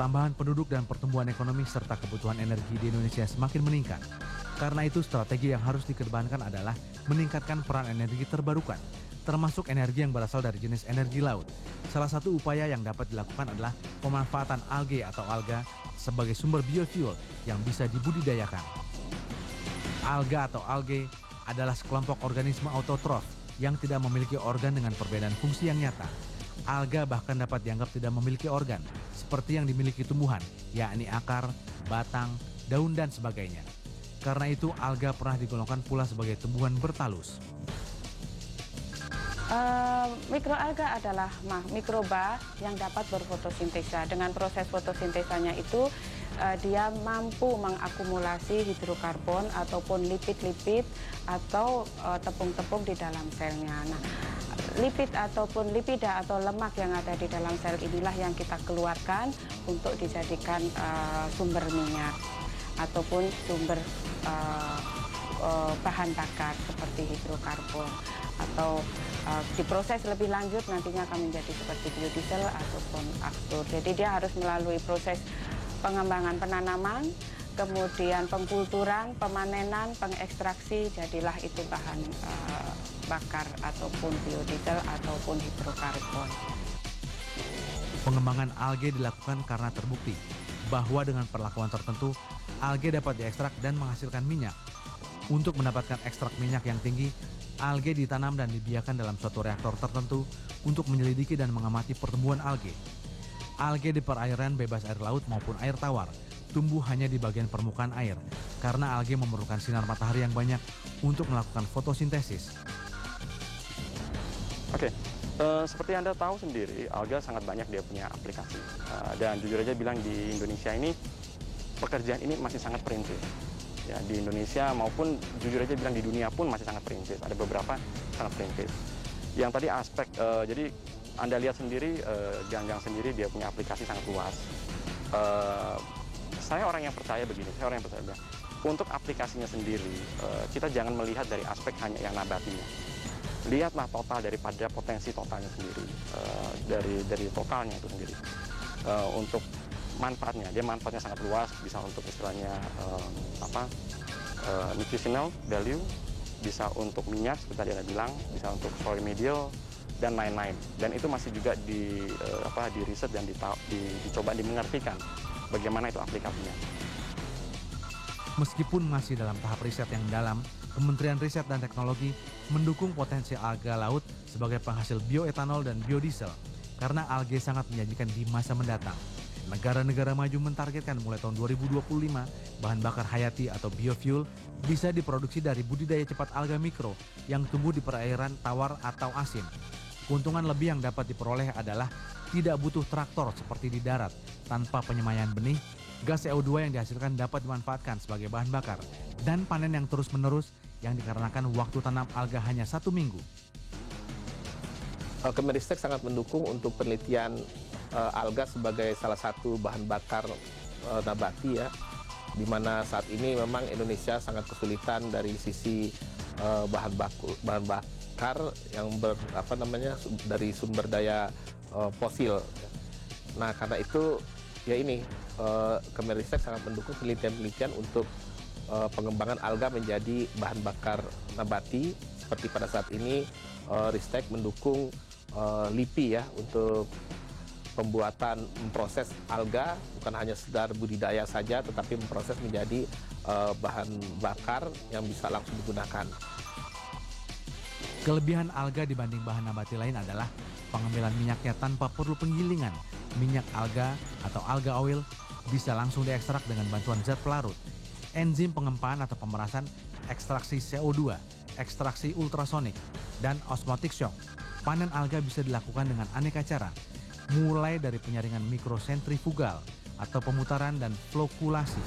Pertambahan penduduk dan pertumbuhan ekonomi serta kebutuhan energi di Indonesia semakin meningkat. Karena itu strategi yang harus dikedepankan adalah meningkatkan peran energi terbarukan, termasuk energi yang berasal dari jenis energi laut. Salah satu upaya yang dapat dilakukan adalah pemanfaatan alge atau alga sebagai sumber biofuel yang bisa dibudidayakan. Alga atau alge adalah sekelompok organisme autotrof yang tidak memiliki organ dengan perbedaan fungsi yang nyata. Alga bahkan dapat dianggap tidak memiliki organ, seperti yang dimiliki tumbuhan, yakni akar, batang, daun, dan sebagainya. Karena itu, alga pernah digolongkan pula sebagai tumbuhan bertalus. Mikroalga adalah mikroba yang dapat berfotosintesa. Dengan proses fotosintesanya itu, dia mampu mengakumulasi hidrokarbon ataupun lipid-lipid atau tepung-tepung di dalam selnya. Nah, lipid ataupun lipida atau lemak yang ada di dalam sel inilah yang kita keluarkan untuk dijadikan sumber minyak ataupun sumber bahan bakar seperti hidrokarbon, atau diproses lebih lanjut nantinya akan menjadi seperti biodiesel ataupun aftur. Jadi dia harus melalui proses pengembangan penanaman, kemudian pengkulturan, pemanenan, pengekstraksi, jadilah itu bahan bakar ataupun biodiesel ataupun hidrokarbon. Pengembangan alge dilakukan karena terbukti bahwa dengan perlakuan tertentu, alge dapat diekstrak dan menghasilkan minyak. Untuk mendapatkan ekstrak minyak yang tinggi, alge ditanam dan dibiarkan dalam suatu reaktor tertentu untuk menyelidiki dan mengamati pertumbuhan alge. Alge di perairan bebas air laut maupun air tawar tumbuh hanya di bagian permukaan air karena alge memerlukan sinar matahari yang banyak untuk melakukan fotosintesis. Oke, seperti Anda tahu sendiri, alga sangat banyak dia punya aplikasi. Dan jujur aja bilang di Indonesia ini, pekerjaan ini masih sangat perintis. Ya, di Indonesia maupun jujur aja bilang di dunia pun masih sangat perintis. Ada beberapa sangat perintis. Yang tadi aspek, jadi Anda lihat sendiri, Gang-Gang sendiri dia punya aplikasi sangat luas. Saya orang yang percaya begini, untuk aplikasinya sendiri, kita jangan melihat dari aspek hanya yang nabatinya. Lihatlah total daripada potensi totalnya sendiri, dari totalnya itu sendiri. Untuk manfaatnya, dia manfaatnya sangat luas, bisa untuk istilahnya nutritional value, bisa untuk minyak seperti tadi Anda bilang, bisa untuk soil medial dan lain-lain. Dan itu masih juga di riset dan dicoba dimengertikan bagaimana itu aplikasinya. Meskipun masih dalam tahap riset yang dalam, Kementerian Riset dan Teknologi mendukung potensi alga laut sebagai penghasil bioetanol dan biodiesel karena alge sangat menjanjikan di masa mendatang. Negara-negara maju mentargetkan mulai tahun 2025 bahan bakar hayati atau biofuel bisa diproduksi dari budidaya cepat alga mikro yang tumbuh di perairan tawar atau asin. Keuntungan lebih yang dapat diperoleh adalah tidak butuh traktor seperti di darat. Tanpa penyemaian benih, gas CO2 yang dihasilkan dapat dimanfaatkan sebagai bahan bakar dan panen yang terus-menerus yang dikarenakan waktu tanam alga hanya 1 minggu. Kemenristek sangat mendukung untuk penelitian alga sebagai salah satu bahan bakar nabati ya, di mana saat ini memang Indonesia sangat kesulitan dari sisi bahan bakar yang dari sumber daya fosil. Nah karena itu ya ini Kemenristek sangat mendukung penelitian-penelitian untuk pengembangan alga menjadi bahan bakar nabati. Seperti pada saat ini Ristek mendukung LIPI ya untuk pembuatan memproses alga, bukan hanya sekedar budidaya saja, tetapi memproses menjadi bahan bakar yang bisa langsung digunakan. Kelebihan alga dibanding bahan nabati lain adalah pengambilan minyaknya tanpa perlu penggilingan. Minyak alga atau alga oil bisa langsung diekstrak dengan bantuan zat pelarut, enzim pengempaan atau pemerasan, ekstraksi CO2, ekstraksi ultrasonik, dan osmotic shock. Panen alga bisa dilakukan dengan aneka cara, mulai dari penyaringan mikrosentrifugal atau pemutaran dan flokulasi.